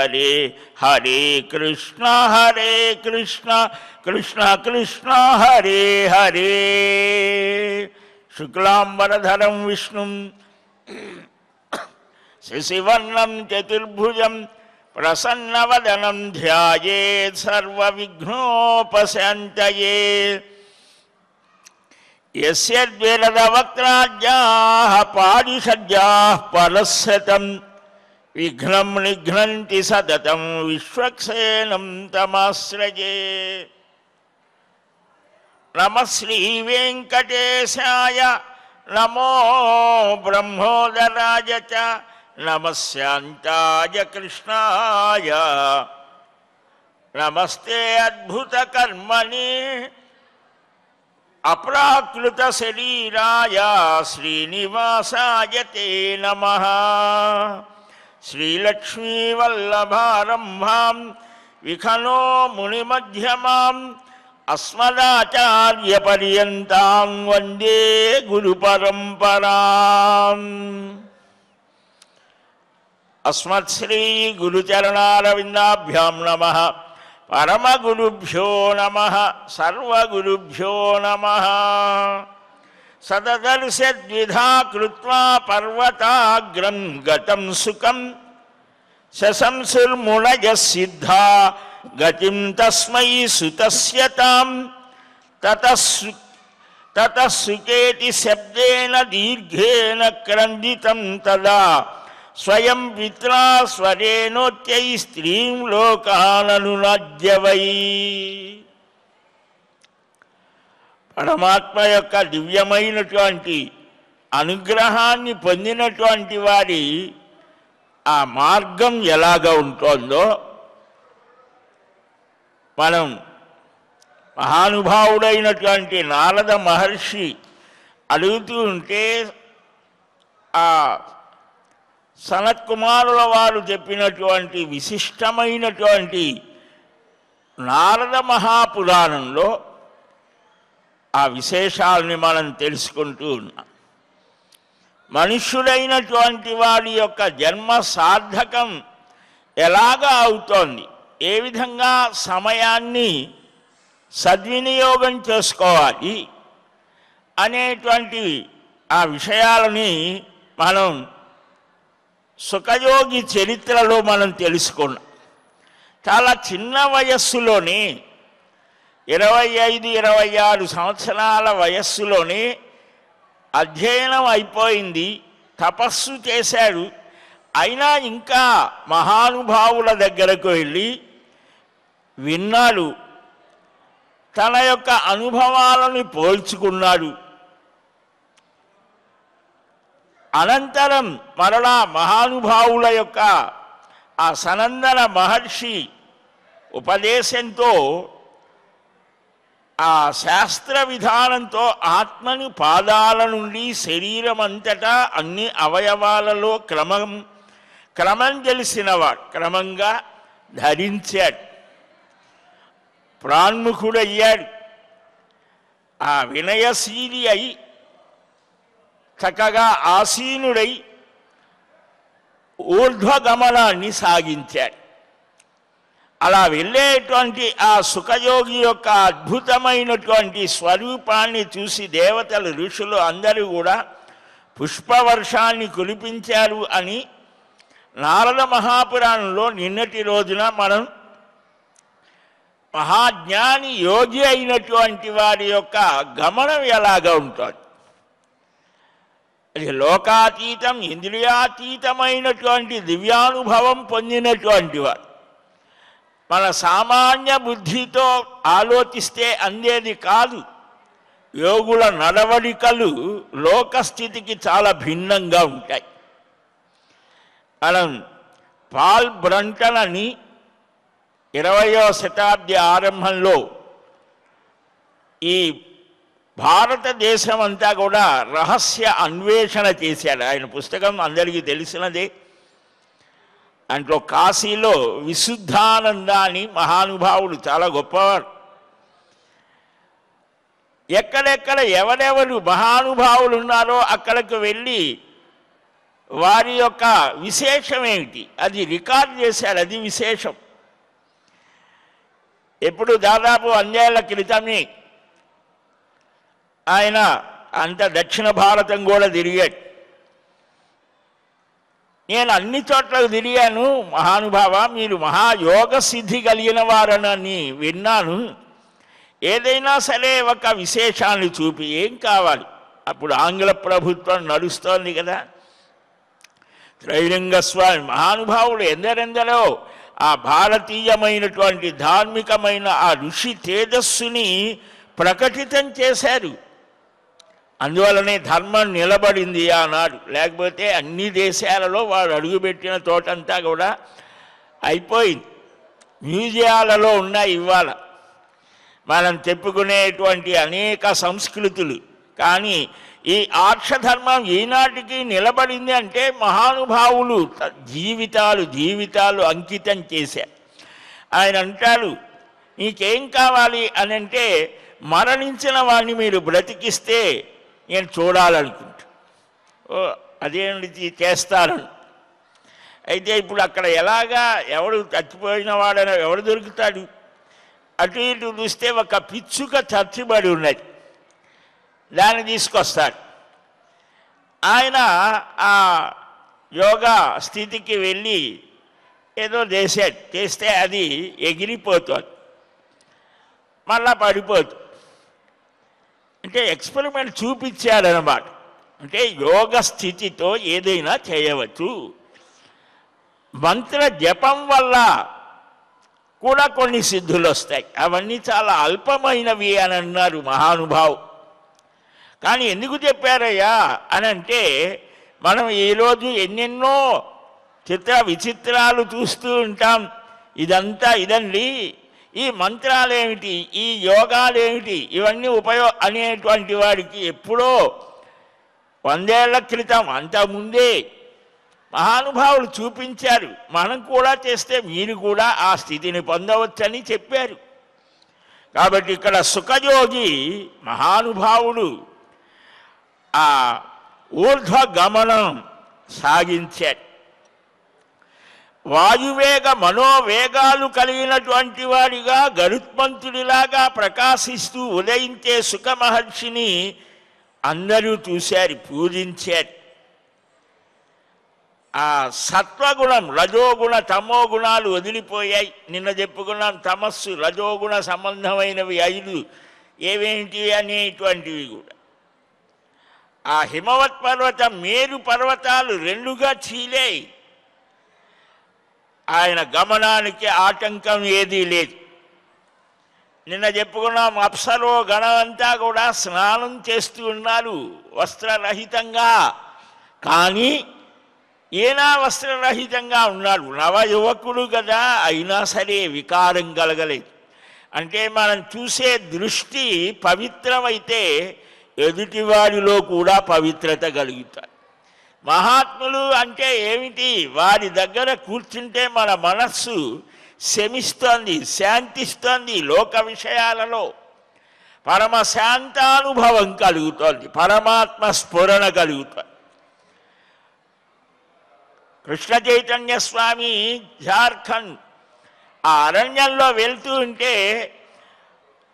హరే హరే కృష్ణ కృష్ణ కృష్ణ హరే హరే. శుక్లాంబరధరం విష్ణుం శశివర్ణం చతుర్భుజం ప్రసన్నవదనం ధ్యాయేత్ సర్వవిఘ్నోపశాంతయే. యస్య ద్విరదవక్త్రాజ్యాః పారిషద్యాః పరస్సతం విఘ్నం నిఘ్నంతి సతతం విశ్వక్సేనం తమాశ్రయే. నమః శ్రీ వెంకటేశాయ నమో బ్రహ్మోదరాయ చ నమః శాంతాయ కృష్ణాయ నమస్తే అద్భుతకర్మణి అప్రాకృత శరీరాయ శ్రీనివాసాయ తే నమః. శ్రీలక్ష్మీవల్లభారంభాం విఖనో మునిమధ్యమాం అస్మదాచార్యపర్యంతాం వందే గురుపరంపరాం. అస్మత్శ్రీ గురుచరణారవిందాభ్యాం నమః. పరమగురుభ్యో నమః. సర్వగురుభ్యో నమః. సదదర్శద్విధా కృత్వా పర్వతాగ్రం గతం సుఖం శశంసుర్మునయః సిద్ధా గతిం తస్మై సుతస్య తాం. తతః సుకేతి శబ్దేన దీర్ఘేన క్రందితం తదా స్వయం పిత్రా స్వరేణోత్యై స్త్రీం లోకాననునాజ్య వై. పరమాత్మ యొక్క దివ్యమైనటువంటి అనుగ్రహాన్ని పొందినటువంటి వారి ఆ మార్గం ఎలాగ ఉంటుందో మనం మహానుభావుడైనటువంటి నారద మహర్షి అడుగుతూ ఉంటే ఆ సనత్కుమారుల వారు చెప్పినటువంటి విశిష్టమైనటువంటి నారద మహాపురాణంలో ఆ విశేషాలని మనం తెలుసుకుంటూ ఉన్నాం. మనుష్యుడైనటువంటి వాడి యొక్క జన్మ సార్థకం ఎలాగా అవుతోంది, ఏ విధంగా సమయాన్ని సద్వినియోగం చేసుకోవాలి అనేటువంటి ఆ విషయాలని మనం సుఖయోగి చరిత్రలో మనం తెలుసుకున్నాం. చాలా చిన్న వయస్సులోనే 25-26 సంవత్సరాల వయస్సులోనే అధ్యయనం అయిపోయింది, తపస్సు చేశాడు. అయినా ఇంకా మహానుభావుల దగ్గరకు వెళ్ళి విన్నాడు, తన యొక్క అనుభవాలను పోల్చుకున్నాడు. అనంతరం మరలా మహానుభావుల యొక్క ఆ సనందన మహర్షి ఉపదేశంతో ఆ శాస్త్ర విధానంతో ఆత్మని పాదాల నుండి శరీరం అంతటా అన్ని అవయవాలలో క్రమం తెలిసినవాడు క్రమంగా ధరించాడు, ప్రాణ్ముఖుడయ్యాడు. ఆ వినయశీలి అయి చక్కగా ఆసీనుడై ఊర్ధ్వగమనాన్ని సాగించాడు. అలా వెళ్ళేటువంటి ఆ సుఖయోగి యొక్క అద్భుతమైనటువంటి స్వరూపాన్ని చూసి దేవతలు ఋషులు అందరూ కూడా పుష్పవర్షాన్ని కురిపించారు అని నారద మహాపురాణంలో నిన్నటి రోజున మనం మహాజ్ఞాని యోగి అయినటువంటి వారి యొక్క గమనం ఎలాగా ఉంటుంది, అది లోకాతీతం ఇంద్రియాతీతమైనటువంటి దివ్యానుభవం పొందినటువంటి వారు. మన సామాన్య బుద్ధితో ఆలోచిస్తే అందేది కాదు. యోగుల నడవడికలు లోకస్థితికి చాలా భిన్నంగా ఉంటాయి. మనం పాల్ బ్రంటన్ అని 20వ శతాబ్ది ఆరంభంలో ఈ భారతదేశం అంతా కూడా రహస్య అన్వేషణ చేశాడు. ఆయన పుస్తకం అందరికీ తెలిసినదే. దాంట్లో కాశీలో విశుద్ధానంద అని మహానుభావుడు, చాలా గొప్పవాడు. ఎక్కడెక్కడ ఎవరెవరు మహానుభావులు ఉన్నారో అక్కడికి వెళ్ళి వారి యొక్క విశేషం ఏమిటి అది రికార్డ్ చేశారు, అది విశేషం. ఎప్పుడు దాదాపు 100 ఏళ్ల క్రితమే ఆయన అంత దక్షిణ భారతం కూడా తిరిగాడు. నేను అన్ని చోట్లకు తిరిగాను మహానుభావ, మీరు మహాయోగ సిద్ధి కలిగిన వారనని విన్నాను, ఏదైనా సరే ఒక విశేషాన్ని చూపి ఏం కావాలి. అప్పుడు ఆంగ్ల ప్రభుత్వం నడుస్తోంది కదా. త్రైలింగ స్వామి మహానుభావుడు ఎందరెందరో ఆ భారతీయమైనటువంటి ధార్మికమైన ఆ ఋషి తేజస్సుని ప్రకటితం చేశారు. అందువలనే ధర్మం నిలబడింది ఆనాడు. లేకపోతే అన్ని దేశాలలో వాడు అడుగుపెట్టిన తోటంతా కూడా అయిపోయింది. మ్యూజియాలలో ఉన్నాయి ఇవాళ మనం చెప్పుకునేటువంటి అనేక సంస్కృతులు. కానీ ఈ ఆర్షధర్మం ఈనాటికి నిలబడింది అంటే మహానుభావులు జీవితాలు అంకితం చేశారు. ఆయన అంటారు, నీకేం కావాలి అని అంటే, మరణించిన వాడిని మీరు బ్రతికిస్తే నేను చూడాలనుకుంటా. ఓ అదేంటి చేస్తారని. అయితే ఇప్పుడు అక్కడ ఎలాగా ఎవడు చచ్చిపోయిన వాడని ఎవడు దొరుకుతాడు? అటు ఇటు చూస్తే ఒక పిచ్చుక చచ్చిబడి ఉన్నది, దాన్ని తీసుకొస్తాడు. ఆయన ఆ యోగా స్థితికి వెళ్ళి ఏదో చేస్తే అది ఎగిరిపోతుంది, మళ్ళా పడిపోతుంది. అంటే ఎక్స్పెరిమెంట్ చూపించారన్నమాట. అంటే యోగ స్థితితో ఏదైనా చేయవచ్చు. మంత్ర జపం వల్ల కూడా కొన్ని సిద్ధులు వస్తాయి, అవన్నీ చాలా అల్పమైనవి అని అన్నారు మహానుభావు. కానీ ఎందుకు చెప్పారయ్యా అని అంటే, మనం ఈరోజు ఎన్నెన్నో చిత్ర విచిత్రాలు చూస్తూ ఉంటాం. ఇదండి ఈ మంత్రాలేమిటి, ఈ యోగాలేమిటి, ఇవన్నీ అనేటువంటి వాడికి ఎప్పుడో 100 ఏళ్ల క్రితం అంతకుముందే మహానుభావులు చూపించారు. మనం కూడా చేస్తే మీరు కూడా ఆ స్థితిని పొందవచ్చని చెప్పారు. కాబట్టి ఇక్కడ సుఖయోగి మహానుభావుడు ఆ ఊర్ధ్వ గమనం సాగించాడు. వాయువేగ మనోవేగాలు కలిగినటువంటి వాడిగా గరుత్మంతుడిలాగా ప్రకాశిస్తూ ఉదయించే సుఖ మహర్షిని అందరూ చూశారు, పూజించారు. ఆ సత్వగుణం, రజోగుణ తమో గుణాలు వదిలిపోయాయి. నిన్న చెప్పుకున్నాం, తమస్సు రజోగుణ సంబంధమైనవి 5 ఏవేంటి అనేటువంటివి కూడా. ఆ హిమవత్ పర్వతం, మేరు పర్వతాలు 2గా చీలాయి. ఆయన గమనానికి ఆటంకం ఏదీ లేదు. నిన్న చెప్పుకున్నాం, అప్సరో గణమంతా కూడా స్నానం చేస్తూ ఉన్నారు వస్త్రరహితంగా. కానీ ఈయన వస్త్రరహితంగా ఉన్నాడు, నవ యువకుడు కదా, అయినా సరే వికారం కలగలేదు. అంటే మనం చూసే దృష్టి పవిత్రమైతే ఎదుటివాడిలో కూడా పవిత్రత కలుగుతాయి. మహాత్ములు అంటే ఏమిటి? వారి దగ్గర కూర్చుంటే మన మనస్సు శమిస్తోంది, శాంతిస్తోంది. లోక విషయాలలో పరమ శాంతానుభవం కలుగుతోంది, పరమాత్మ స్ఫురణ కలుగుతోంది. కృష్ణ చైతన్య స్వామి జార్ఖండ్ ఆ అరణ్యంలో వెళ్తూ ఉంటే,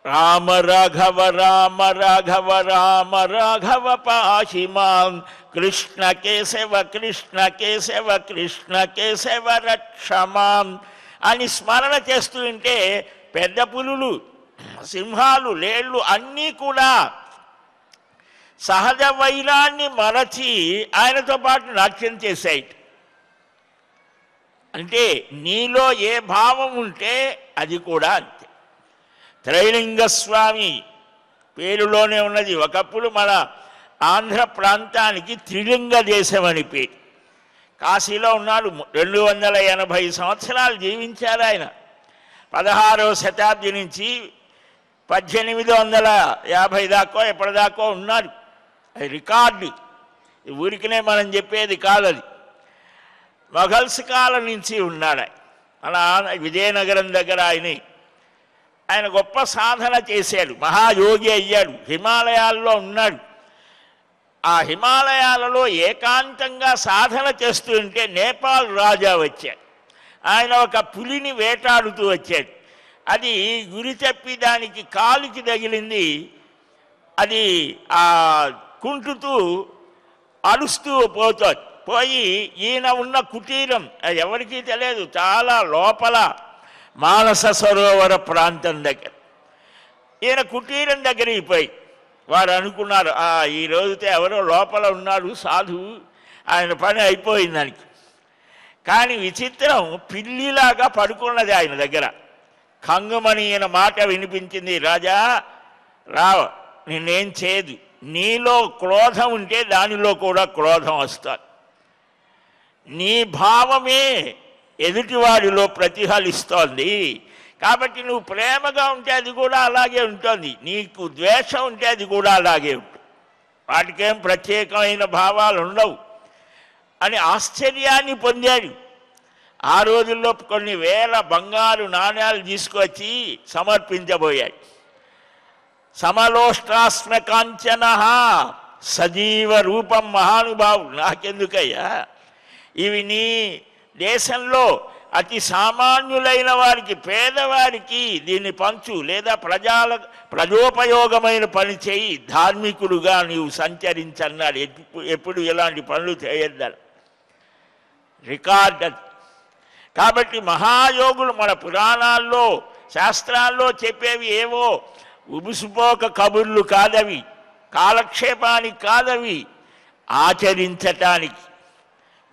రామ రాఘవ రామ రాఘవ రామ రాఘవ పాహిమాం, కృష్ణ కేశవ కృష్ణ కేశవ కృష్ణ కేశవ రక్షమాం అని స్మరణ చేస్తూ ఉంటే పెద్ద పులులు, సింహాలు, లేళ్ళు అన్నీ కూడా సహజ వైరాన్ని మరచి ఆయనతో పాటు నాట్యం చేశాయి. అంటే నీలో ఏ భావం ఉంటే అది కూడా అంతే. త్రైలింగ స్వామి పేరులోనే ఉన్నది. ఒకప్పుడు మన ఆంధ్ర ప్రాంతానికి త్రిలింగ దేశం అని పేరు. కాశీలో ఉన్నాడు, 280 సంవత్సరాలు జీవించారు ఆయన. 16వ శతాబ్ది నుంచి 1850 దాకా ఎప్పటిదాకా ఉన్నాడు. అది రికార్డు, ఊరికనే మనం చెప్పేది కాదు. అది మొఘల్స్ కాలం నుంచి ఉన్నాడు. మన విజయనగరం దగ్గర ఆయన గొప్ప సాధన చేశాడు, మహాయోగి అయ్యాడు, హిమాలయాల్లో ఉన్నాడు. ఆ హిమాలయాలలో ఏకాంతంగా సాధన చేస్తుంటే నేపాల్ రాజా వచ్చాడు. ఆయన ఒక పులిని వేటాడుతూ వచ్చాడు. అది గురి తప్పి దానికి కాలుకి తగిలింది. అది కుంటుతూ అరుస్తూ పోతుంది. పోయి ఈయన ఉన్న కుటీరం అది ఎవరికీ తెలియదు, చాలా లోపల మానస సరోవర ప్రాంతం దగ్గర. ఈయన కుటీరం దగ్గరికి పోయి వారు అనుకున్నారు, ఈ రోజుతో ఎవరో లోపల ఉన్నాడు సాధువు, ఆయన పని అయిపోయిందానికి. కానీ విచిత్రం, పిల్లిలాగా పడుకున్నది ఆయన దగ్గర. కంగుమని ఈయన మాట వినిపించింది, రాజా రావ, నిన్నేం చేయదు, నీలో క్రోధం ఉంటే దానిలో కూడా క్రోధం వస్తుంది. నీ భావమే ఎదుటివాడిలో ప్రతిఫలిస్తోంది. కాబట్టి నువ్వు ప్రేమగా ఉంటే అది కూడా అలాగే ఉంటుంది, నీకు ద్వేషం ఉంటే అది కూడా అలాగే ఉంటుంది, వాటికేం ప్రత్యేకమైన భావాలు ఉండవు అని ఆశ్చర్యాన్ని పొందాడు. ఆ రోజుల్లో కొన్ని వేల బంగారు నాణ్యాలు తీసుకొచ్చి సమర్పించబోయాడు. సమలోష్టాస్మ కాంచన సజీవ రూపం మహానుభావుడు, నాకెందుకయ్యా ఇవి, నీ దేశంలో అతి సామాన్యులైన వారికి, పేదవారికి దీన్ని పంచు, లేదా ప్రజోపయోగమైన పని చేయి, ధార్మికుడుగా నీవు సంచరించన్నాడు. ఎప్పుడు ఇలాంటి పనులు చేయొద్దాడు, రికార్డ్. కాబట్టి మహాయోగులు మన పురాణాల్లో శాస్త్రాల్లో చెప్పేవి ఏవో ఉబుసుపోక కబుర్లు కాదవి, కాలక్షేపానికి కాదవి, ఆచరించటానికి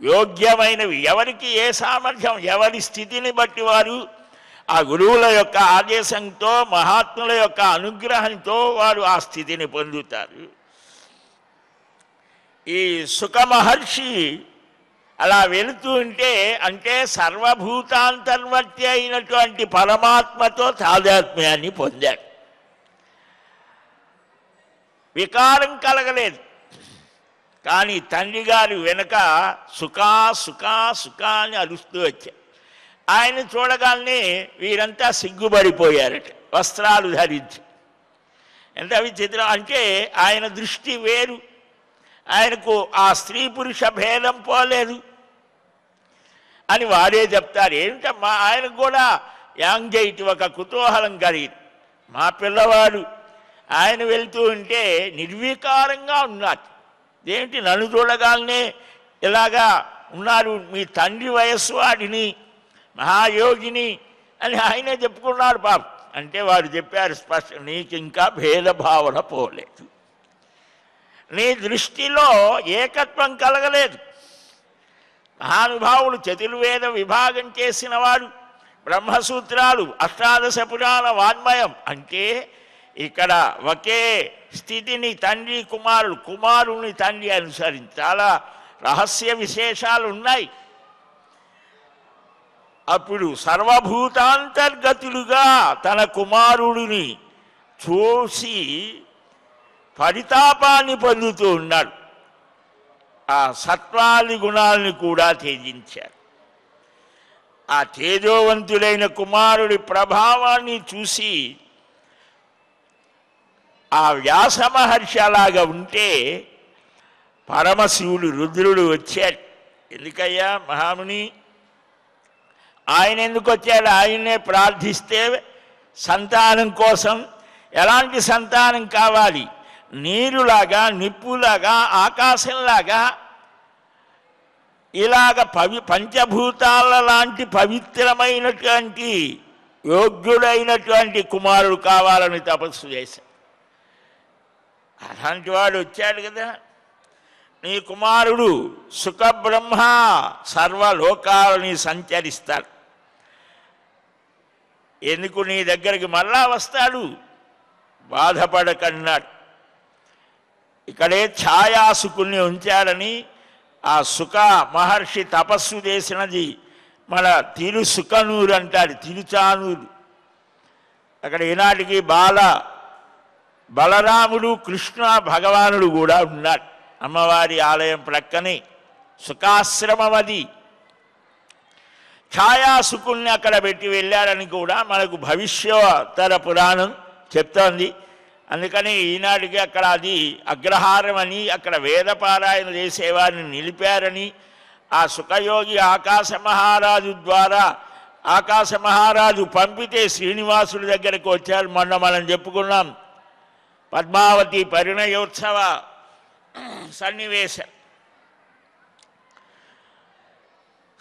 యోగ్యమైనవి. ఎవరికి ఏ సామర్థ్యం, ఎవరి స్థితిని బట్టి వారు ఆ గురువుల యొక్క ఆదేశంతో, మహాత్ముల యొక్క అనుగ్రహంతో వారు ఆ స్థితిని పొందుతారు. ఈ సుఖ మహర్షి అలా వెళుతూ ఉంటే, అంటే సర్వభూతాంతర్వర్తి అయినటువంటి పరమాత్మతో తాదాత్మ్యాన్ని పొందాడు. వికారం కలగలేదు. కానీ తండ్రి గారు వెనక సుఖా సుఖా సుఖా అని అరుస్తూ వచ్చారు. ఆయన చూడగానే వీరంతా సిగ్గుపడిపోయారట, వస్త్రాలు ధరించి. ఎంత విచిత్రం అంటే ఆయన దృష్టి వేరు, ఆయనకు ఆ స్త్రీ పురుష భేదం పోలేదు అని వారే చెప్తారు. ఏంటమ్మా, ఆయనకు కూడా యాంగ్జైటీ, ఒక కుతూహలం కలిగింది. మా పిల్లవాడు ఆయన వెళ్తూ ఉంటే నిర్వికారంగా ఉన్నారు, ఏంటి నన్ను చూడగానే ఇలాగా ఉన్నారు, మీ తండ్రి వయస్సు వాడిని, మహాయోగిని అని ఆయనే చెప్పుకున్నాడు పాప. అంటే వారు చెప్పారు స్పష్టం, నీకు ఇంకా భేదభావన పోలేదు, నీ దృష్టిలో ఏకత్వం కలగలేదు. మహానుభావులు చతుర్వేద విభాగం చేసిన వాడు, బ్రహ్మసూత్రాలు, అష్టాదశ పురాణ వాన్మయం. అంటే ఇక్కడ ఒకే స్థితిని తండ్రి కుమారుడు, కుమారుని తండ్రి అనుసరించి చాలా రహస్య విశేషాలు ఉన్నాయి. అప్పుడు సర్వభూతాంతర్గతులుగా తన కుమారుడిని చూసి పరితాపాన్ని పొందుతూ ఉన్నాడు. ఆ సత్వాది గుణాలను కూడా త్యజించారు. ఆ తేజోవంతుడైన కుమారుడి ప్రభావాన్ని చూసి ఆ వ్యాస మహర్షి అలాగా ఉంటే పరమశివుడు రుద్రుడు వచ్చాడు. ఎందుకయ్యా మహాముని, ఆయన ఎందుకు వచ్చాడు? ఆయన్నే ప్రార్థిస్తే సంతానం కోసం, ఎలాంటి సంతానం కావాలి? నీరులాగా, నిప్పులాగా, ఆకాశంలాగా, ఇలాగ పంచభూతాల లాంటి పవిత్రమైనటువంటి యోగ్యుడైనటువంటి కుమారుడు కావాలని తపస్సు చేశాడు. అలాంటి వాడు వచ్చాడు కదా. నీ కుమారుడు సుఖబ్రహ్మ, సర్వలోకాలని సంచరిస్తాడు. ఎందుకు నీ దగ్గరికి మళ్ళా వస్తాడు? బాధపడకన్నాడు. ఇక్కడే ఛాయాసుకుని ఉంచాడని ఆ సుఖ మహర్షి తపస్సు చేసినది మన తిరుసుకనూరు అంటాడు, తిరుచానూరు. అక్కడ ఈనాటికి బలరాముడు, కృష్ణ భగవానుడు కూడా ఉన్నాడు. అమ్మవారి ఆలయం ప్రక్కనే సుఖాశ్రమం అది. ఛాయాసుకుల్ని అక్కడ పెట్టి వెళ్ళారని కూడా మనకు భవిష్యోత్తర పురాణం చెప్తోంది. అందుకని ఈనాటికి అక్కడ అది అగ్రహారం అని, అక్కడ వేదపారాయణ చేసేవారిని నిలిపారని, ఆ సుఖయోగి ఆకాశ మహారాజు ద్వారా ఆకాశ మహారాజు పంపితే శ్రీనివాసుడి దగ్గరకు వచ్చారు. మొన్న మనం చెప్పుకున్నాం పద్మావతి పరిణయోత్సవ సన్నివేశం.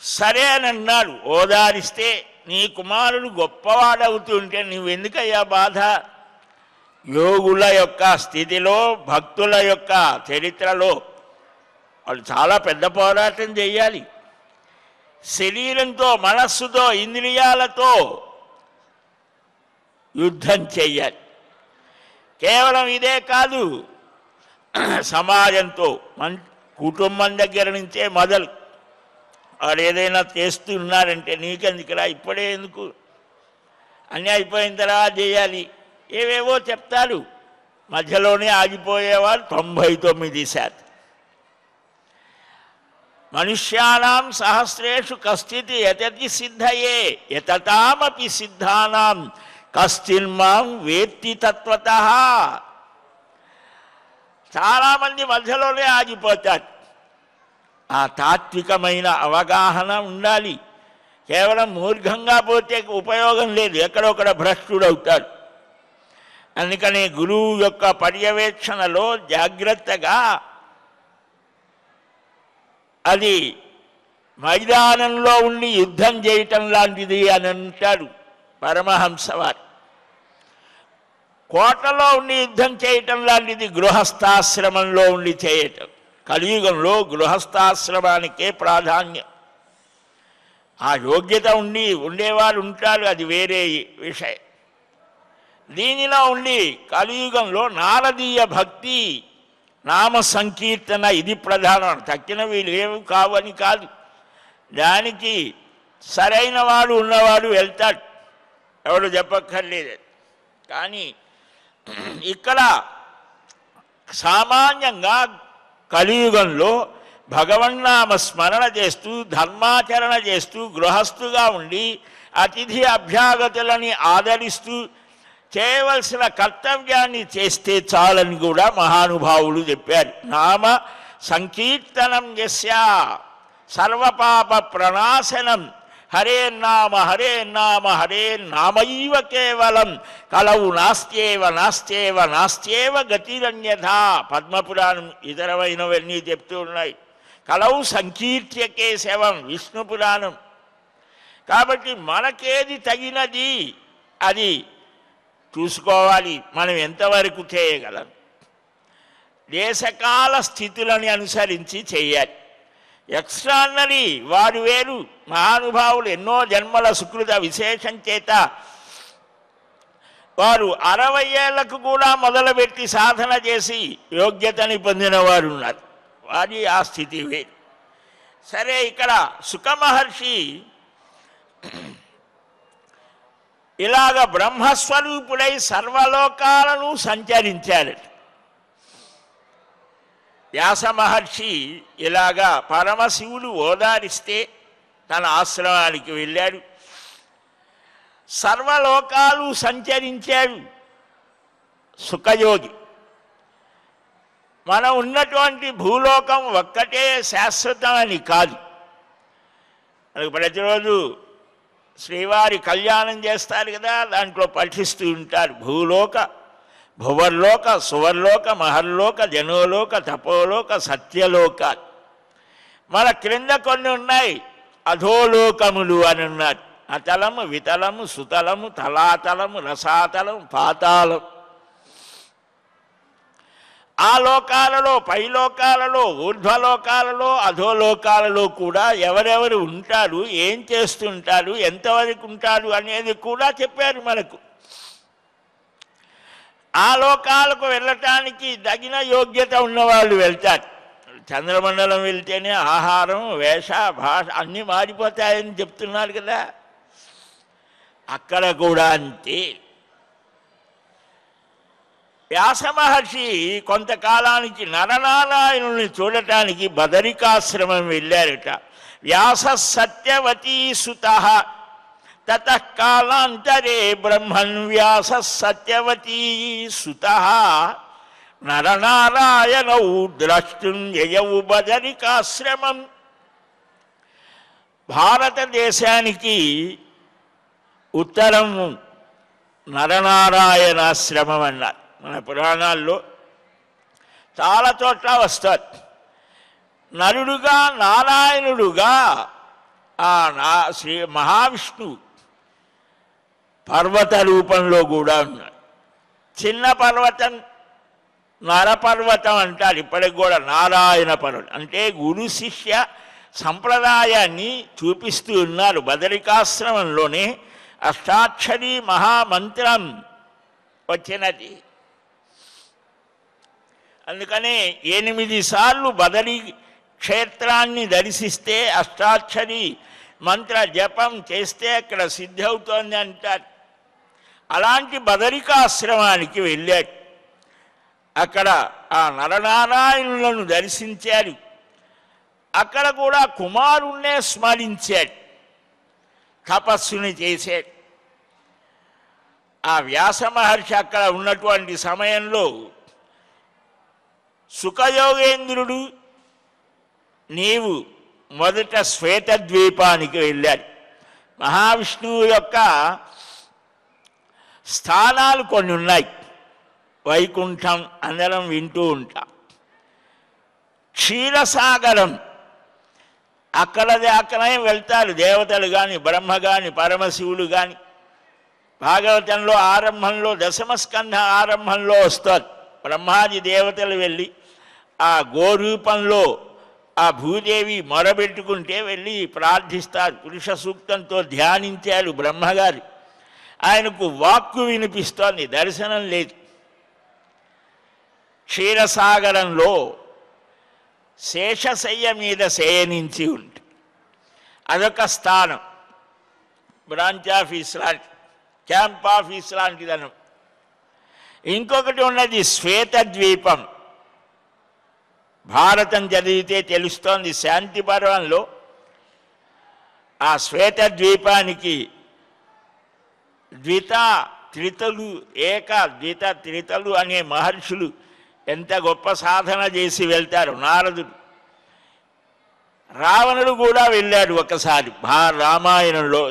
సరే అని అన్నాడు, ఓదారిస్తే నీ కుమారుడు గొప్పవాడవుతుంటే నువ్వెందుకయ్యా బాధ? యోగుల యొక్క స్థితిలో, భక్తుల యొక్క చరిత్రలో వాళ్ళు చాలా పెద్ద పోరాటం చేయాలి. శరీరంతో, మనస్సుతో, ఇంద్రియాలతో యుద్ధం చెయ్యాలి. కేవలం ఇదే కాదు, సమాజంతో, కుటుంబం దగ్గర నుంచే మొదలు. వాడు ఏదైనా చేస్తున్నారంటే నీకెందుకురా, ఇప్పుడే ఎందుకు, అన్నీ అయిపోయిన తర్వాత చేయాలి, ఏవేవో చెప్తారు. మధ్యలోనే ఆగిపోయేవారు 99%. మనుష్యానాం సహస్రేషు కశ్చిత్ యతతి సిద్ధయే యతతామపి సిద్ధానాం కశ్చిన్మాం వేత్తి తత్వతః. చాలామంది మధ్యలోనే ఆగిపోతారు. ఆ తాత్వికమైన అవగాహన ఉండాలి. కేవలం మూర్ఘంగా పోతే ఉపయోగం లేదు, ఎక్కడొక్కడ భ్రష్టుడవుతాడు. అందుకని గురువు యొక్క పర్యవేక్షణలో జాగ్రత్తగా, అది మైదానంలో ఉండి యుద్ధం చేయటం లాంటిది అని అంటాడు పరమహంస వారు. కోటలో ఉండి యుద్ధం చేయటం లాంటిది గృహస్థాశ్రమంలో ఉండి చేయటం. కలియుగంలో గృహస్థాశ్రమానికే ప్రాధాన్యం. ఆ యోగ్యత ఉండేవారు ఉంటారు, అది వేరే విషయం. దీనిలో ఉండి కలియుగంలో నారదీయ భక్తి, నామ సంకీర్తన ఇది ప్రధానం. తక్కినవి లేవు కావని కాదు, దానికి సరైన వాడు ఉన్నవాడు వెళ్తాడు, ఎవడు చెప్పక్కర్లేదు. కానీ ఇక్కడ సామాన్యంగా కలియుగంలో భగవన్నామ స్మరణ చేస్తూ, ధర్మాచరణ చేస్తూ, గృహస్థుగా ఉండి అతిథి అభ్యాగతులని ఆదరిస్తూ చేయవలసిన కర్తవ్యాన్ని చేస్తే చాలని కూడా మహానుభావులు చెప్పారు. నామ సంకీర్తనం యస్య సర్వపాప ప్రణాశనం హరేన్నామ హరేన్నామ హరేన్నామైవ కేవలం కలవు నాస్త్యేవ నాస్త్యేవ నాస్త్యేవ గతిరన్యథా. పద్మపురాణం ఇతరమైనవన్నీ చెప్తూ ఉన్నాయి. కలవు సంకీర్త్య కేశవం విష్ణు పురాణం. కాబట్టి మనకేది తగినది అది చూసుకోవాలి, మనం ఎంతవరకు చేయగలం. దేశకాల స్థితులని అనుసరించి చేయాలి. ఎక్స్ట్రాడినరీ వారు వేరు. మహానుభావులు ఎన్నో జన్మల సుకృత విశేషం చేత వారు 60 ఏళ్లకు కూడా మొదలుపెట్టి సాధన చేసి యోగ్యతని పొందిన వారు ఉన్నారు. వారి ఆ స్థితి వేరు. సరే, ఇక్కడ సుఖమహర్షి ఇలాగ బ్రహ్మస్వరూపుడై సర్వలోకాలను సంచరించారట. వ్యాస మహర్షి ఇలాగా పరమశివుడు ఓదారిస్తే తన ఆశ్రమానికి వెళ్ళాడు. సర్వలోకాలు సంచరించాడు సుఖయోగి. మనం ఉన్నటువంటి భూలోకం ఒక్కటే శాశ్వతం అని కాదు. మనకు ప్రతిరోజు శ్రీవారి కళ్యాణం చేస్తారు కదా, దాంట్లో పఠిస్తూ ఉంటారు. భూలోక, భువర్లోక, సువర్లోక, మహర్లోక, జనోలోక, తపోలోక, సత్యలోక. మన క్రింద కొన్ని ఉన్నాయి, అధోలోకములు అని ఉన్నారు. అతలము, వితలము, సుతలము, తలాతలము, రసాతలం, పాతాళం. ఆ లోకాలలో, పైలోకాలలో, ఊర్ధ్వలోకాలలో, అధోలోకాలలో కూడా ఎవరెవరు ఉంటారు, ఏం చేస్తుంటారు, ఎంతవరకు ఉంటారు అనేది కూడా చెప్పారు మనకు. ఆ లోకాలకు వెళ్ళటానికి తగిన యోగ్యత ఉన్నవాళ్ళు వెళ్తారు. చంద్రమండలం వెళ్తేనే ఆహారం, వేష, భాష అన్నీ మారిపోతాయని చెప్తున్నారు కదా, అక్కడ కూడా అంతే. వ్యాస మహర్షి కొంతకాలానికి నరనారాయణుని చూడటానికి బదరికాశ్రమం వెళ్ళారట. వ్యాస సత్యవతీ సుత తతః కాలాంతరే బ్రహ్మన్ వ్యాస సత్యవతీ సుతః నరనారాయణౌ ద్రష్టుం యయౌ బదరికాశ్రమం. భారతదేశానికి ఉత్తరం నరనారాయణాశ్రమం అన్నారు. మన పురాణాల్లో చాలా చోట్ల వస్తారు. నరుడుగా నారాయణుడుగా శ్రీ మహావిష్ణువు పర్వత రూపంలో కూడా ఉన్నాడు. చిన్న పర్వతం నరపర్వతం అంటారు. ఇప్పటికి కూడా నారాయణ పర్వతం అంటే గురు శిష్య సంప్రదాయాన్ని చూపిస్తూ ఉన్నారు. బదరికాశ్రమంలోనే అష్టాక్షరీ మహామంత్రం వచ్చినది. అందుకనే 8 సార్లు బదరీ క్షేత్రాన్ని దర్శిస్తే అష్టాక్షరీ మంత్ర జపం చేస్తే అక్కడ సిద్ధి అవుతోంది అంటారు. అలాంటి బదరికాశ్రమానికి వెళ్ళాడు. అక్కడ ఆ నరనారాయణులను దర్శించారు. అక్కడ కూడా కుమారుణ్ణే స్మరించాడు, తపస్సుని చేశాడు. ఆ వ్యాస మహర్షి అక్కడ ఉన్నటువంటి సమయంలో సుఖయోగేంద్రుడు నీవు మొదట శ్వేతద్వీపానికి వెళ్ళాడు. మహావిష్ణువు యొక్క స్థానాలు కొన్ని ఉన్నాయి. వైకుంఠం అందరం వింటూ ఉంటాం. క్షీరసాగరం అక్కడే వెళ్తారు దేవతలు కానీ బ్రహ్మ కానీ పరమశివుడు కానీ. భాగవతంలో ఆరంభంలో దశమస్కంధ ఆరంభంలో వస్తారు. బ్రహ్మాది దేవతలు వెళ్ళి ఆ గోరూపంలో ఆ భూదేవి మొరబెట్టుకుంటే వెళ్ళి ప్రార్థిస్తారు. పురుష సూక్తంతో ధ్యానించారు బ్రహ్మగారు. ఆయనకు వాక్కు వినిపిస్తోంది, దర్శనం లేదు. క్షీరసాగరంలో శేషశయ్య మీద శయనించి ఉంటుంది. అదొక స్థానం. బ్రాంచ్ ఆఫీస్ లాంటి, క్యాంప్ ఆఫీస్ లాంటిదనం. ఇంకొకటి ఉన్నది శ్వేతద్వీపం. భారతం చదివితే తెలుస్తోంది. శాంతి పర్వంలో ఆ శ్వేతద్వీపానికి ద్విత త్రితలు ద్విత త్రితలు అనే మహర్షులు ఎంత గొప్ప సాధన చేసి వెళ్తారు. నారదుడు, రావణుడు కూడా వెళ్ళాడు ఒకసారి. రామాయణంలో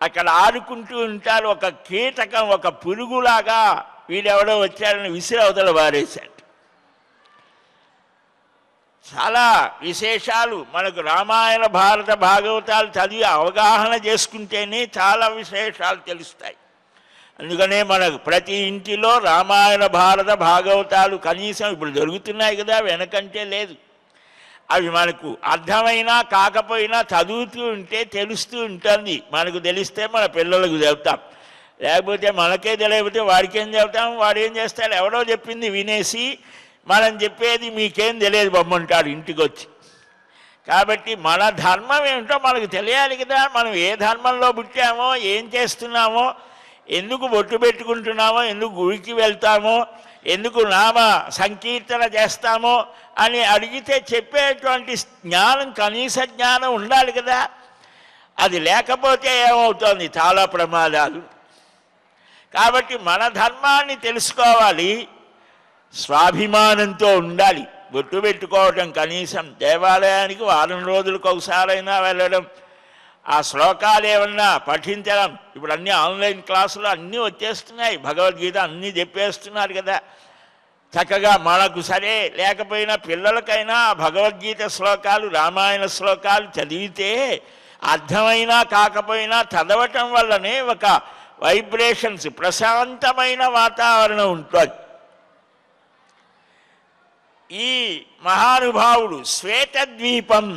అక్కడ ఆడుకుంటూ ఉంటారు. ఒక కీటకం, ఒక పురుగులాగా వీడెవడో వచ్చాడని విసిరి అవతల పారేశాడు. చాలా విశేషాలు మనకు రామాయణ భారత భాగవతాలు చదివి అవగాహన చేసుకుంటేనే చాలా విశేషాలు తెలుస్తాయి. అందుకనే మనకు ప్రతి ఇంటిలో రామాయణ భారత భాగవతాలు కనీసం ఇప్పుడు దొరుకుతున్నాయి కదా, వెనకంటే లేదు. అవి మనకు అర్థమైనా కాకపోయినా చదువుతూ ఉంటే తెలుస్తూ ఉంటుంది. మనకు తెలిస్తే మన పిల్లలకు చెబుతాం, లేకపోతే మనకే తెలియకపోతే వాడికేం చెబుతాం. వాడు ఏం చేస్తాడు, ఎవడో చెప్పింది వినేసి మనం చెప్పేది మీకేం తెలియదు బొమ్మంటాడు ఇంటికి వచ్చి. కాబట్టి మన ధర్మం ఏమిటో మనకు తెలియాలి కదా. మనం ఏ ధర్మంలో పుట్టామో, ఏం చేస్తున్నామో, ఎందుకు బొట్టు పెట్టుకుంటున్నామో, ఎందుకు గుడికి వెళ్తామో, ఎందుకు నామ సంకీర్తన చేస్తామో అని అడిగితే చెప్పేటువంటి జ్ఞానం, కనీస జ్ఞానం ఉండాలి కదా. అది లేకపోతే ఏమవుతుంది, చాలా ప్రమాదాలు. కాబట్టి మన ధర్మాన్ని తెలుసుకోవాలి, స్వాభిమానంతో ఉండాలి. బొట్టు పెట్టుకోవటం, కనీసం దేవాలయానికి వారం రోజులకు ఒకసారైనా వెళ్ళడం, ఆ శ్లోకాలు ఏమన్నా పఠించడం. ఇప్పుడు అన్నీ ఆన్లైన్ క్లాసులు అన్నీ వచ్చేస్తున్నాయి, భగవద్గీత అన్నీ చెప్పేస్తున్నారు కదా. చక్కగా మనకు సరే లేకపోయినా పిల్లలకైనా భగవద్గీత శ్లోకాలు, రామాయణ శ్లోకాలు చదివితే అర్థమైనా కాకపోయినా చదవటం వల్లనే ఒక వైబ్రేషన్స్, ప్రశాంతమైన వాతావరణం ఉంటుంది. ఈ మహానుభావుడు శ్వేతద్వీపం,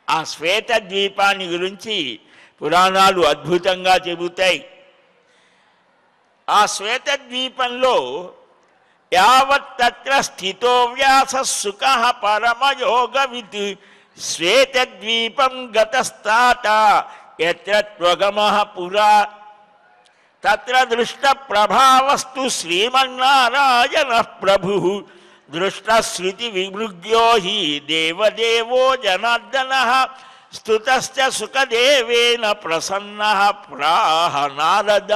ఆ శ్వేతద్వీపాన్ని గురించి పురాణాలు అద్భుతంగా చెబుతాయి. ఆ శ్వేతద్వీపంలో యావత్ తత్ర స్థితో వ్యాస సుఖః పరమయోగవిత్ శ్వేతద్వీపం గతస్తాత యత్ర త్వగమః పురా తత్ర దృష్ట ప్రభావస్తు శ్రీమన్నారాయణః ప్రభుః దృష్టశ్రుతి విమృగ్యో హి దేవదేవో జనార్దనః స్తుతశ్చ సుఖదేవేన ప్రసన్నః ప్రాహ నారద.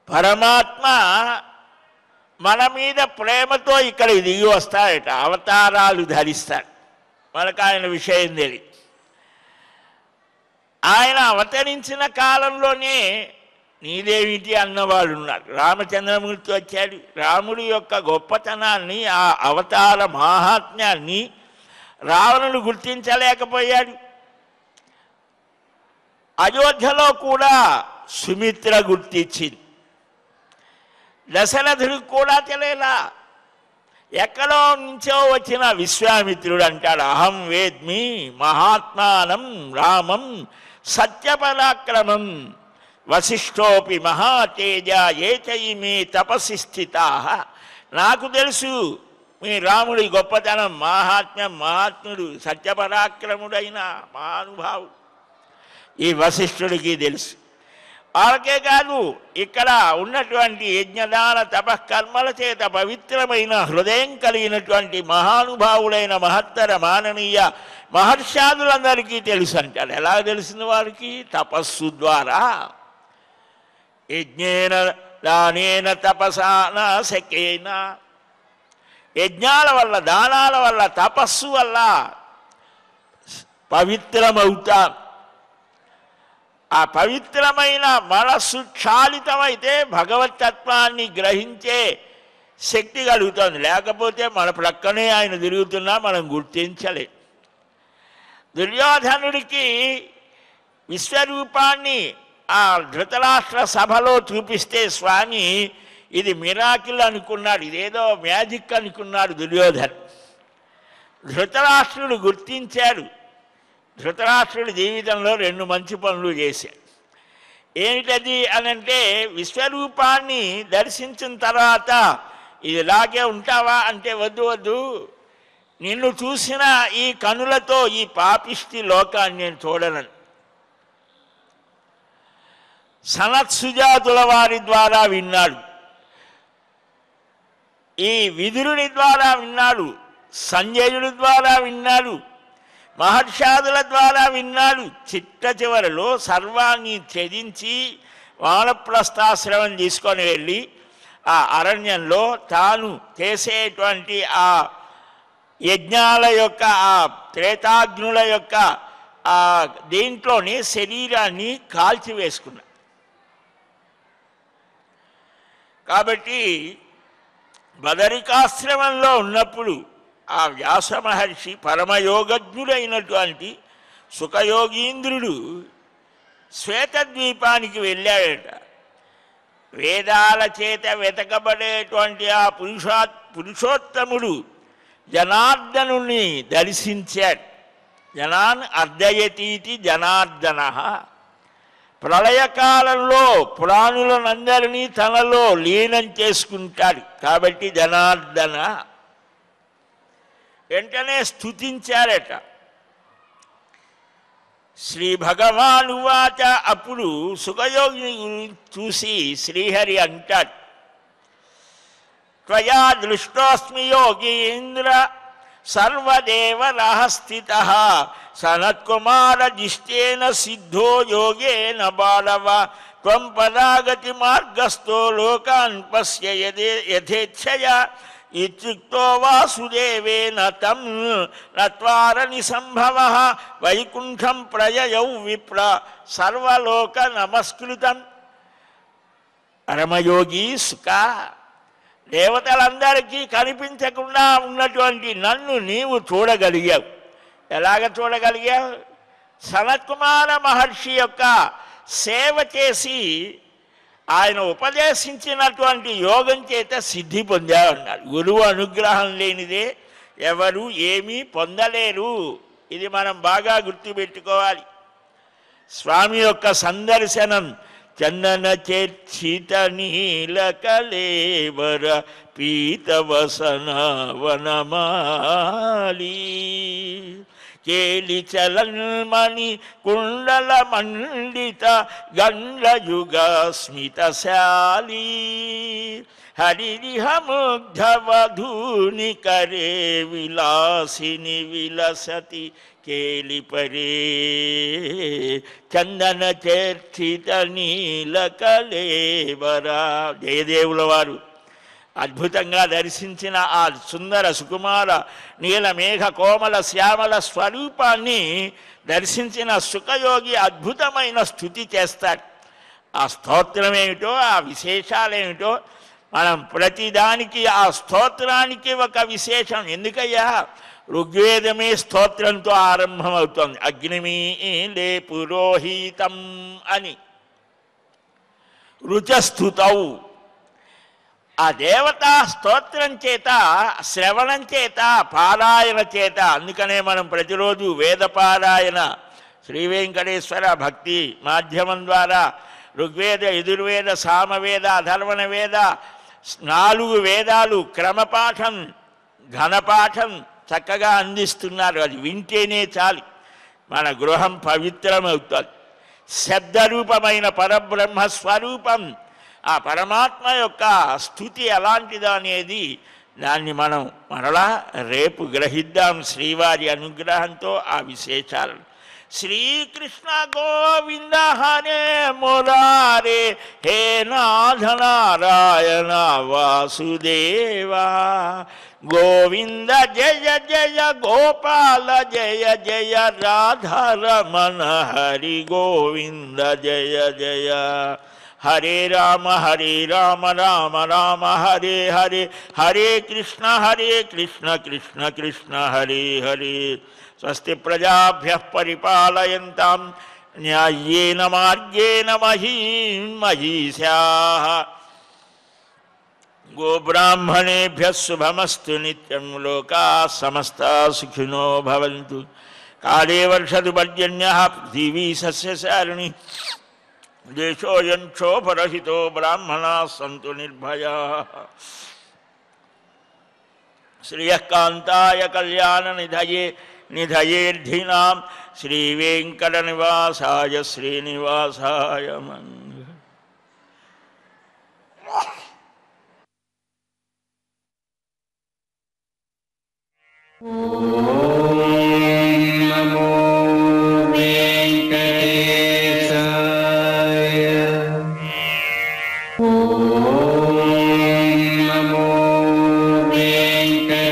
పరమాత్మ మన మీద ప్రేమతో ఇక్కడికి దిగి వస్తాడట, అవతారాలు ధరిస్తాడు. మనకు ఆయన విషయం తెలియదు. ఆయన అవతరించిన కాలంలోనే నీదేమిటి అన్నవాడు ఉన్నారు. రామచంద్రమూర్తి వచ్చాడు. రాముడి యొక్క గొప్పతనాన్ని, ఆ అవతార మాహాత్మ్యాన్ని రావణుడు గుర్తించలేకపోయాడు. అయోధ్యలో కూడా సుమిత్ర గుర్తించింది. దశరథుడికి కూడా తెలియలా. ఎక్కడో నుంచో వచ్చిన విశ్వామిత్రుడు అంటాడు, అహం వేద్మి మహాత్మానం రామం సత్యపరాక్రమం వశిష్ఠోపి మహాతేజ ఏచయిమే తపసి స్థితాః. నాకు తెలుసు మీ రాముడి గొప్పతనం, మహాత్మ్యం, మహాత్ముడు, సత్యపరాక్రముడైన మహానుభావుడు. ఈ వశిష్ఠుడికి తెలుసు. వాళ్ళకే కాదు, ఇక్కడ ఉన్నటువంటి యజ్ఞదాన తపకర్మల చేత పవిత్రమైన హృదయం కలిగినటువంటి మహానుభావులైన మహత్తర మాననీయ మహర్షాదులందరికీ తెలుసు అంటాడు. ఎలా తెలిసిన వారికి? తపస్సు ద్వారా. యజ్ఞేన దానేన తపసా నాశకేన. యజ్ఞాల వల్ల, దానాల వల్ల, తపస్సు వల్ల పవిత్రమవుతాం. ఆ పవిత్రమైన మనస్సు క్షాళితమైతే భగవతత్వాన్ని గ్రహించే శక్తి కలుగుతుంది. లేకపోతే మన ప్రక్కనే ఆయన తిరుగుతున్నా మనం గుర్తించలే. దుర్యోధనుడికి విశ్వరూపాన్ని ఆ ధృతరాష్ట్ర సభలో చూపిస్తే స్వామి ఇది మిరాకిల్ అనుకున్నాడు, ఇదేదో మ్యాజిక్ అనుకున్నాడు దుర్యోధను. ధృతరాష్ట్రుడు గుర్తించాడు. ధృతరాష్ట్రుడి జీవితంలో 2 మంచి పనులు చేశాడు. ఏమిటది అనంటే, విశ్వరూపాన్ని దర్శించిన తర్వాత ఇలాగే ఉంటావా అంటే, వద్దు వద్దు, నిన్ను చూసిన ఈ కనులతో ఈ పాపిష్టి లోకాన్ని నేను చూడను. సనత్సుజాతుల వారి ద్వారా విన్నాడు, ఈ విదురుని ద్వారా విన్నాడు, సంజయుడి ద్వారా విన్నాడు, మహర్షాదుల ద్వారా విన్నాడు. చిట్ట చివరిలో సర్వాన్ని త్యజించి వానప్రస్థాశ్రమం తీసుకొని వెళ్ళి ఆ అరణ్యంలో తాను చేసేటువంటి ఆ యజ్ఞాల యొక్క, ఆ త్రేతాగ్నుల యొక్క ఆ దీంట్లోనే శరీరాన్ని కాల్చివేసుకున్నాడు. కాబట్టి బదరికాశ్రమంలో ఉన్నప్పుడు ఆ వ్యాస మహర్షి పరమయోగజ్ఞుడైనటువంటి సుఖయోగీంద్రుడు శ్వేతద్వీపానికి వెళ్ళాడట. వేదాల చేత వెతకబడేటువంటి ఆ పురుషోత్తముడు జనార్దనుని దర్శించాడు. జనాన్ అర్ధయతీతి జనార్దన. ప్రళయకాలంలో ప్రాణులనందరినీ తనలో లీనం చేసుకుంటాడు కాబట్టి జనార్దన. వెంటనే స్తుతించారట. శ్రీ భగవానువాచ. అప్పుడు సుఖయోగిని చూసి శ్రీహరి అంటాడు, త్వయా దృష్టోస్మి యోగీంద్ర సర్వదేవరః స్థితః సనత్కుమార జిష్టేన సిద్ధో యోగేన బాలవ త్వం పరాగతి మార్గస్థో లోకాన్ పశ్య యథేచ్ఛయా ఇత్యుక్తో వాసుదేవేన తం నత్వారణి సంభవః వైకుంఠం ప్రయయౌ విప్ర సర్వలోక నమస్కృతం. పరమయోగి సుఖ, దేవతలందరికీ కనిపించకుండా ఉన్నటువంటి నన్ను నీవు చూడగలిగావు. ఎలాగ చూడగలిగావు? సనత్కుమార మహర్షి యొక్క సేవ చేసి ఆయన ఉపదేశించినటువంటి యోగం చేత సిద్ధి పొందామన్నారు. గురువు అనుగ్రహం లేనిదే ఎవరు ఏమీ పొందలేరు. ఇది మనం బాగా గుర్తుపెట్టుకోవాలి. స్వామి యొక్క సందర్శనం చందన చేర్చిత నీల కలేవర పీతవసన వనమాలి కేలి చలన్మణి కుండల మండిత గండ్రయుగ స్మితశాలి హరిహముగ్ధవధూని కరే విలాసిని విలసతి కేలిపరే చందన చర్చిత నీల కళేవరా. జయదేవుల వారు అద్భుతంగా దర్శించిన ఆ సుందర సుకుమార నీలమేఘ కోమల శ్యామల స్వరూపాన్ని దర్శించిన సుఖయోగి అద్భుతమైన స్తుతి చేస్తాడు. ఆ స్తోత్రం ఏమిటో, ఆ విశేషాలేమిటో మనం ప్రతిదానికి ఆ స్తోత్రానికి ఒక విశేషం. ఎందుకయ్యా, ఋగ్వేదమే స్తోత్రంతో ఆరంభమవుతోంది. అగ్నిమీలే పురోహితం అని రుచస్తుతౌ. ఆ దేవతా స్తోత్రం చేత, శ్రవణం చేత, పారాయణ చేత, అందుకనే మనం ప్రతిరోజు వేదపారాయణ శ్రీ వెంకటేశ్వర భక్తి మాధ్యమం ద్వారా ఋగ్వేద, యజుర్వేద, సామవేద, అధర్వణ వేద 4 వేదాలు క్రమపాఠం ఘనపాఠం చక్కగా అందిస్తున్నారు. అది వింటేనే చాలు, మన గృహం పవిత్రమవుతుంది. శబ్దరూపమైన పరబ్రహ్మ స్వరూపం ఆ పరమాత్మ యొక్క స్థుతి ఎలాంటిదో అనేది దాన్ని మనం మరలా రేపు గ్రహిద్దాం శ్రీవారి అనుగ్రహంతో ఆ విశేషాలను. శ్రీకృష్ణ గోవింద హరే మురారే హే నాథ నారాయణ వాసుదేవా గోవింద జయ జయ గోపాల జయ జయ రాధారమణ హరి గోవింద జయ జయ. హరే రామ రామ రామ హరే హరే, హరే కృష్ణ కృష్ణ కృష్ణ హరే హరే. స్వస్తి ప్రజాభ్యః పరిపాలయంతాం న్యాయేన మార్గేణ మహీం మహీశాః. గోబ్రాహ్మణేభ్యः శుభమస్తు నిత్యం. లోకాः సమస్తాः సుఖినో భవంతు. కాలే వర్షతు పర్జన్యः పృథివీ సస్యశాలినీ. దేశోऽयं క్షోభరహితో బ్రాహ్మణాः సంతు నిర్భయాः. శ్రియః కాంతాయ కళ్యాణ నిధయేర్ధినాం శ్రీవేంకటనివాసాయ శ్రీనివాసాయ మంగళం. ఓం నమో వెంకటేశాయ. ఓం నమో వెంకటేశాయ.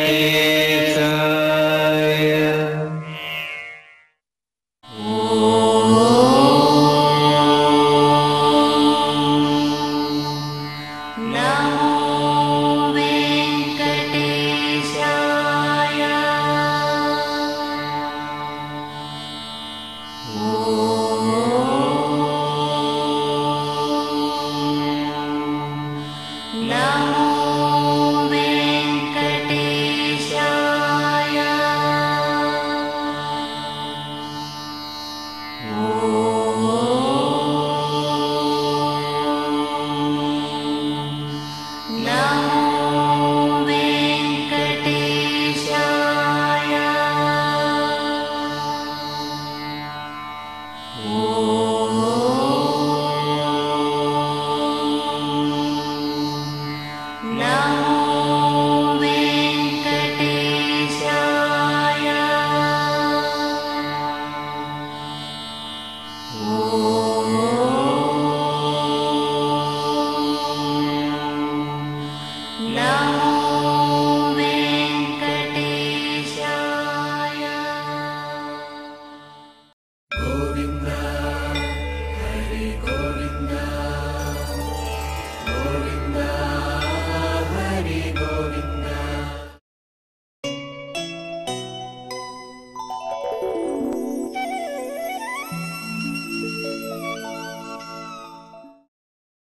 No.